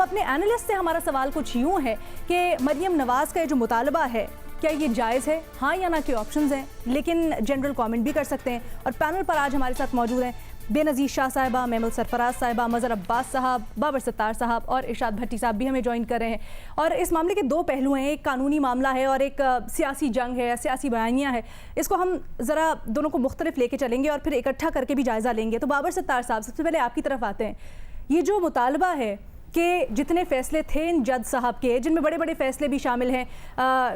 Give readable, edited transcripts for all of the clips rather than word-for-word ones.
अपने एनालिस्ट से हमारा सवाल कुछ यूं है कि मरियम नवाज का ये जो मुतालबा है क्या ये जायज़ है, हाँ या ना के ऑप्शंस हैं, लेकिन जनरल कमेंट भी कर सकते हैं। और पैनल पर आज हमारे साथ मौजूद हैं बेनज़ीर शाह साहिबा, मेमुल सरफराज साहिबा, मज़हर अब्बास साहब, बाबर सत्तार साहब और इरशाद भट्टी साहब भी हमें ज्वाइन कर रहे हैं। और इस मामले के दो पहलू हैं, एक कानूनी मामला है और एक सियासी जंग है, सियासी बयानियाँ है। इसको हम ज़रा दोनों को मुख्तलिफ लेके चलेंगे और फिर इकट्ठा करके भी जायज़ा लेंगे। तो बाबर सत्तार साहब, सबसे पहले आपकी तरफ आते हैं। ये जो मुतालबा है कि जितने फ़ैसले थे इन जज साहब के, जिनमें बड़े बड़े फ़ैसले भी शामिल हैं,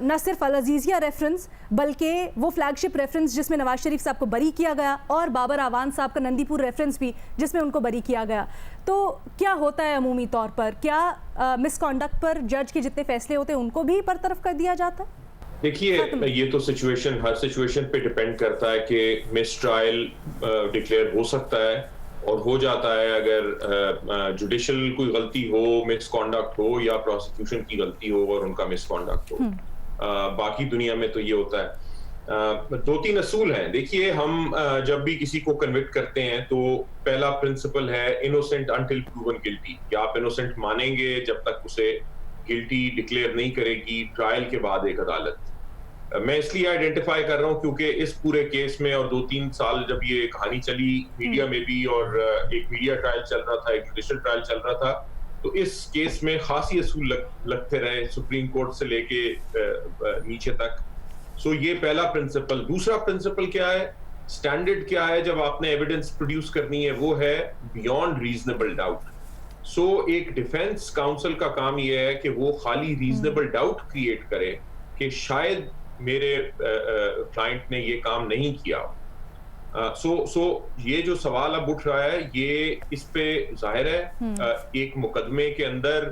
न सिर्फ अल अज़ीज़िया रेफरेंस बल्कि वो फ्लैगशिप रेफरेंस जिसमें नवाज शरीफ साहब को बरी किया गया और बाबर आवान साहब का नंदीपुर रेफरेंस भी जिसमें उनको बरी किया गया। तो क्या होता है अमूमी तौर पर, क्या मिसकॉन्डक्ट पर जज के जितने फ़ैसले होते हैं उनको भी बरतरफ कर दिया जाता है? देखिए, ये तो सिचुएशन हर सिचुएशन पे डिपेंड करता है कि मिस ट्रायल डिक्लेयर हो सकता है और हो जाता है अगर जुडिशल कोई गलती हो, मिसकॉन्डक्ट हो या प्रोसिक्यूशन की गलती हो और उनका मिसकॉन्डक्ट हो। बाकी दुनिया में तो ये होता है। दो तीन असूल हैं। देखिए, हम जब भी किसी को कन्विक्ट करते हैं तो पहला प्रिंसिपल है इनोसेंट अंटिल प्रूवन गिल्टी, कि आप इनोसेंट मानेंगे जब तक उसे गिल्टी डिक्लेयर नहीं करेगी ट्रायल के बाद एक अदालत। मैं इसलिए आइडेंटिफाई कर रहा हूं क्योंकि इस पूरे केस में और 2-3 साल जब ये कहानी चली मीडिया में भी और एक मीडिया ट्रायल चल रहा था, एक जुडिशियल ट्रायल चल रहा था, तो इस केस में खासी असूल लगते रहे सुप्रीम कोर्ट से लेके नीचे तक। सो ये पहला प्रिंसिपल। दूसरा प्रिंसिपल क्या है, स्टैंडर्ड क्या है जब आपने एविडेंस प्रोड्यूस करनी है, वो है बियॉन्ड रीजनेबल डाउट। सो एक डिफेंस काउंसिल का काम यह है कि वो खाली रीजनेबल डाउट क्रिएट करे कि शायद मेरे क्लाइंट ने ये काम नहीं किया। सो ये जो सवाल अब उठ रहा है, ये इस पे जाहिर है एक मुकदमे के अंदर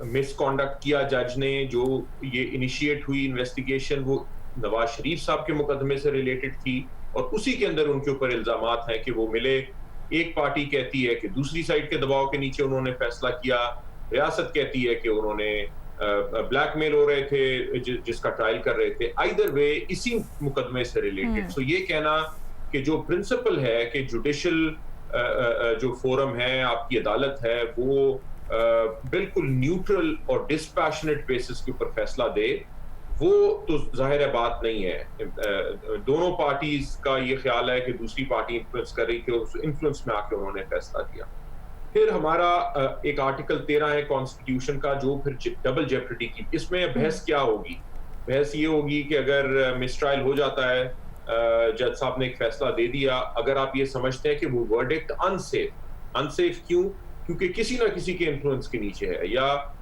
मिसकॉन्डक्ट किया जज ने, जो ये इनिशिएट हुई इन्वेस्टिगेशन वो नवाज शरीफ साहब के मुकदमे से रिलेटेड थी और उसी के अंदर उनके ऊपर इल्जामात हैं कि वो मिले। एक पार्टी कहती है कि दूसरी साइड के दबाव के नीचे उन्होंने फैसला किया, रियासत कहती है कि उन्होंने ब्लैकमेल हो रहे थे जिसका ट्रायल कर रहे थे। आइदर वे इसी मुकदमे से रिलेटेड। सो ये कहना कि जो प्रिंसिपल है कि जुडिशियल जो फोरम है, आपकी अदालत है, वो बिल्कुल न्यूट्रल और डिस्पैशनेट बेसिस के ऊपर फैसला दे, वो तो जाहिर है बात नहीं है। दोनों पार्टीज का ये ख्याल है कि दूसरी पार्टी इन्फ्लुएंस कर रही थी और उस इन्फ्लुएंस में आके उन्होंने फैसला दिया। फिर हमारा एक आर्टिकल 13 है कॉन्स्टिट्यूशन का, जो फिर डबल जेपरिटी की। इसमें बहस क्या होगी? बहस ये होगी कि अगर मिसट्रायल हो जाता है, जज साहब ने एक फैसला दे दिया, अगर आप ये समझते हैं कि वो वर्डिक्ट अनसेफ क्यों? क्योंकि किसी ना किसी के इन्फ्लुएंस के नीचे है, या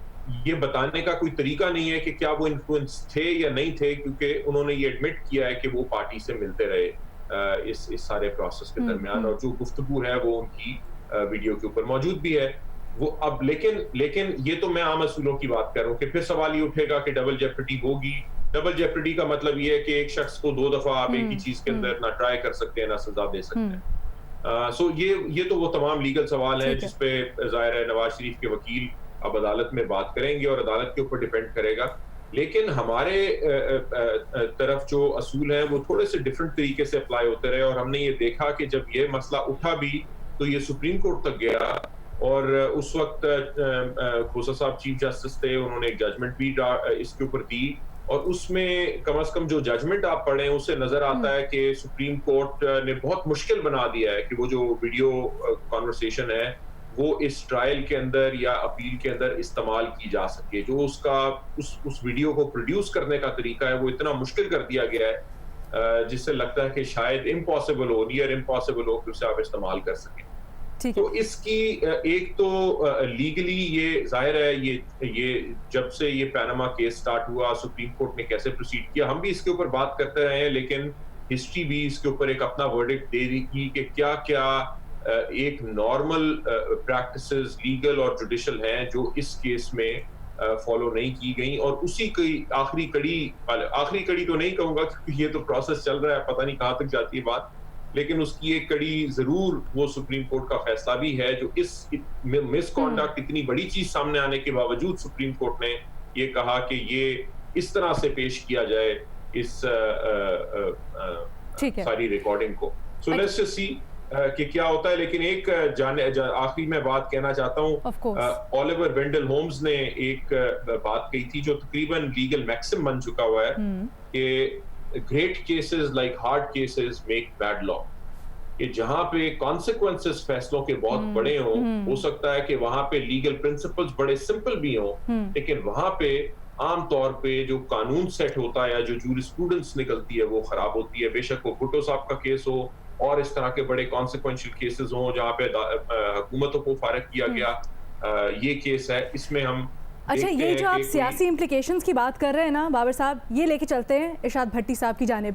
ये बताने का कोई तरीका नहीं है कि क्या वो इन्फ्लुएंस थे या नहीं थे, क्योंकि उन्होंने ये एडमिट किया है कि वो पार्टी से मिलते रहे इस सारे प्रोसेस के दरमियान, और जो गुफ्तगू है वो उनकी वीडियो के ऊपर मौजूद भी है वो। अब लेकिन ये तो मैं आम असूलों की बात कर रहा हूँ कि फिर सवाल ये उठेगा कि डबल जेपरिटी होगी। डबल जेपरिटी का मतलब ये है कि एक शख्स को 2 दफा आप एक ही चीज के अंदर ना ट्राई कर सकते हैं ना सजा दे सकते हैं। सो ये तो वो तमाम लीगल सवाल है जिसपे जाहिर है नवाज शरीफ के वकील अब अदालत में बात करेंगे और अदालत के ऊपर डिपेंड करेगा। लेकिन हमारे तरफ जो असूल हैं वो थोड़े से डिफरेंट तरीके से अप्लाई होते रहे, और हमने ये देखा कि जब ये मसला उठा भी तो ये सुप्रीम कोर्ट तक गया, और उस वक्त खोसा साहब चीफ जस्टिस थे, उन्होंने एक जजमेंट भी इसके ऊपर दी, और उसमें कम से कम जो जजमेंट आप पढ़ें उससे नजर आता है कि सुप्रीम कोर्ट ने बहुत मुश्किल बना दिया है कि वो जो वीडियो कॉन्वर्सेशन है वो इस ट्रायल के अंदर या अपील के अंदर इस्तेमाल की जा सके। जो उसका उस वीडियो को प्रोड्यूस करने का तरीका है वो इतना मुश्किल कर दिया गया है जिससे लगता है कि शायद इम्पॉसिबल हो, नियर इम्पॉसिबल हो कि उसे आप इस्तेमाल कर सकें। तो इसकी एक तो लीगली ये जाहिर है, ये जब से ये पैनामा केस स्टार्ट हुआ सुप्रीम कोर्ट ने कैसे प्रोसीड किया, हम भी इसके ऊपर बात करते रहे हैं, लेकिन हिस्ट्री भी इसके ऊपर एक अपना वर्डिक्ट दे रही थी कि क्या क्या एक नॉर्मल प्रैक्टिसेस लीगल और जुडिशियल हैं जो इस केस में फॉलो नहीं की गई, और उसी की आखिरी कड़ी तो नहीं कहूंगा क्योंकि ये तो प्रोसेस चल रहा है, पता नहीं कहां तक जाती है बात, लेकिन उसकी एक कड़ी जरूर वो सुप्रीम कोर्ट का फैसला भी है, जो इस मिसकॉन्डक्ट इतनी बड़ी चीज सामने आने के बावजूद सुप्रीम कोर्ट ने ये कहा कि ये इस तरह से पेश किया जाए इस सारी रिकॉर्डिंग को। सो लेट्स जस्ट सी कि क्या होता है, लेकिन एक आखिरी में बात कहना चाहता Of course. हूँ। ओलिवर वेंडल होम्स ने एक बात कही थी जो तकरीबन लीगल मैक्सिम बन चुका हुआ है कि great cases like hard cases make bad law, कि जहां पे कॉन्सिक्वेंसेस फैसलों के बहुत बड़े हों, हो सकता है कि वहां पे लीगल प्रिंसिपल्स बड़े सिंपल भी हों, लेकिन वहां पे आम तौर पे जो कानून सेट होता है या जो जूरिस्प्रूडेंस निकलती है वो खराब होती है। बेशक वो भुट्टो साहब का केस हो और इस तरह के बड़े कॉन्सिक्वेंशियल केसेस हों जहां पे हुकूमतों को फारिग किया गया, ये केस है, इसमें हम अच्छा, देखते ये हैं जो आप कि सियासी इम्प्लीकेशंस की बात कर रहे हैं ना बाबर साहब, ये लेके चलते हैं इरशाद भट्टी साहब की जानिब।